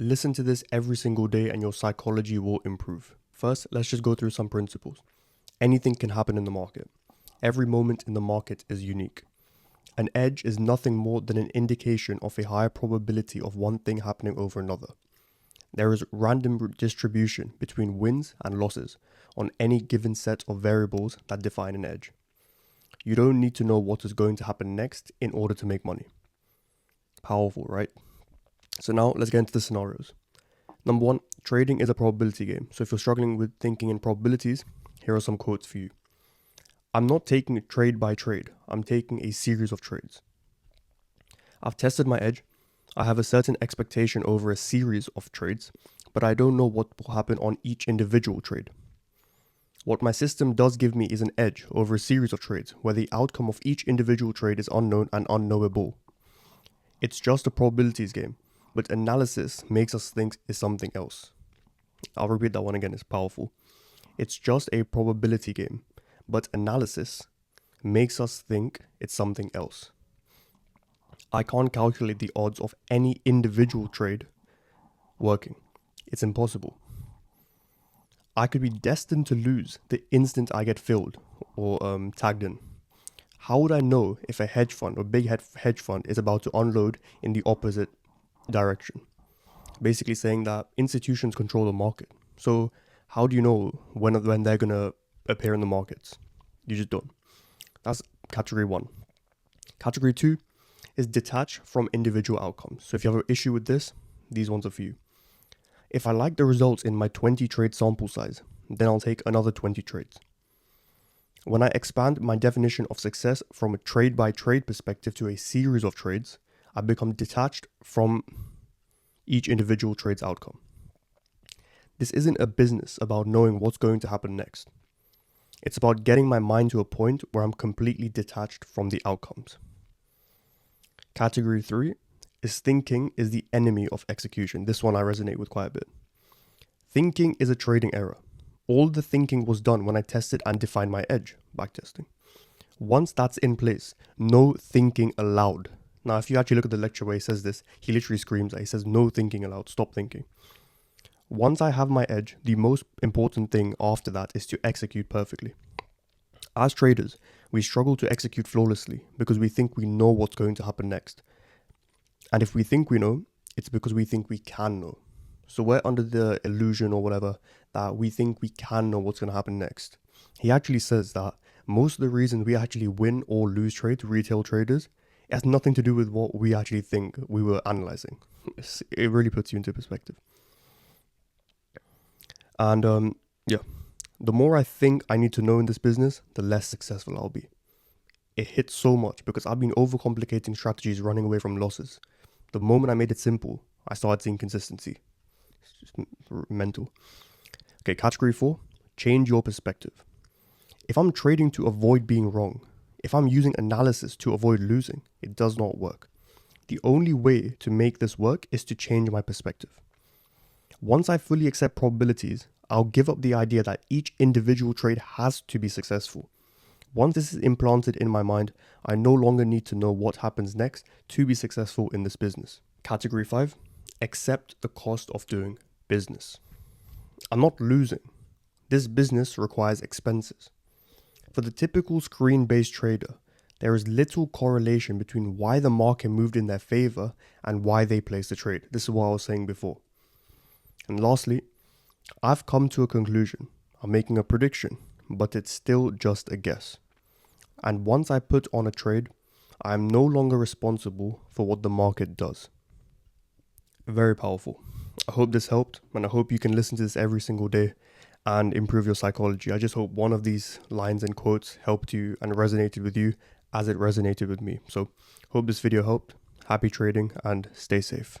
Listen to this every single day and your psychology will improve. First, let's just go through some principles. Anything can happen in the market. Every moment in the market is unique. An edge is nothing more than an indication of a higher probability of one thing happening over another. There is random distribution between wins and losses on any given set of variables that define an edge. You don't need to know what is going to happen next in order to make money. Powerful, right? So now let's get into the scenarios. Number one, trading is a probability game. So if you're struggling with thinking in probabilities, here are some quotes for you. I'm not taking it trade by trade. I'm taking a series of trades. I've tested my edge. I have a certain expectation over a series of trades, but I don't know what will happen on each individual trade. What my system does give me is an edge over a series of trades where the outcome of each individual trade is unknown and unknowable. It's just a probabilities game, but analysis makes us think is something else. I'll repeat that one again, it's powerful. It's just a probability game, but analysis makes us think it's something else. I can't calculate the odds of any individual trade working. It's impossible. I could be destined to lose the instant I get filled or tagged in. How would I know if a hedge fund or big hedge fund is about to unload in the opposite direction? Basically saying that institutions control the market. So how do you know when they're going to appear in the markets? You just don't. That's category 1. Category 2 is detach from individual outcomes. So if you have an issue with this, these ones are for you. If I like the results in my 20 trade sample size, then I'll take another 20 trades. When I expand my definition of success from a trade by trade perspective to a series of trades, I become detached from each individual trade's outcome. This isn't a business about knowing what's going to happen next. It's about getting my mind to a point where I'm completely detached from the outcomes. Category 3 is thinking is the enemy of execution. This one I resonate with quite a bit. Thinking is a trading error. All the thinking was done when I tested and defined my edge, backtesting. Once that's in place, no thinking allowed. Now, if you actually look at the lecture where he says this, he literally screams that. He says, no thinking allowed, stop thinking. Once I have my edge, the most important thing after that is to execute perfectly. As traders, we struggle to execute flawlessly because we think we know what's going to happen next. And if we think we know, it's because we think we can know. So we're under the illusion or whatever that we think we can know what's going to happen next. He actually says that most of the reasons we actually win or lose trades, retail traders, it has nothing to do with what we actually think we were analyzing. It really puts you into perspective. And the more I think I need to know in this business, the less successful I'll be. It hits so much because I've been overcomplicating strategies running away from losses. The moment I made it simple, I started seeing consistency. It's just mental. Okay, category 4, change your perspective. If I'm trading to avoid being wrong, if I'm using analysis to avoid losing, it does not work. The only way to make this work is to change my perspective. Once I fully accept probabilities, I'll give up the idea that each individual trade has to be successful. Once this is implanted in my mind, I no longer need to know what happens next to be successful in this business. Category 5, accept the cost of doing business. I'm not losing. This business requires expenses. For the typical screen-based trader, there is little correlation between why the market moved in their favor and why they placed the trade. This is what I was saying before. And lastly, I've come to a conclusion. I'm making a prediction, but it's still just a guess. And once I put on a trade, I am no longer responsible for what the market does. Very powerful. I hope this helped, and I hope you can listen to this every single day and improve your psychology. I just hope one of these lines and quotes helped you and resonated with you as it resonated with me. So, hope this video helped. Happy trading and stay safe.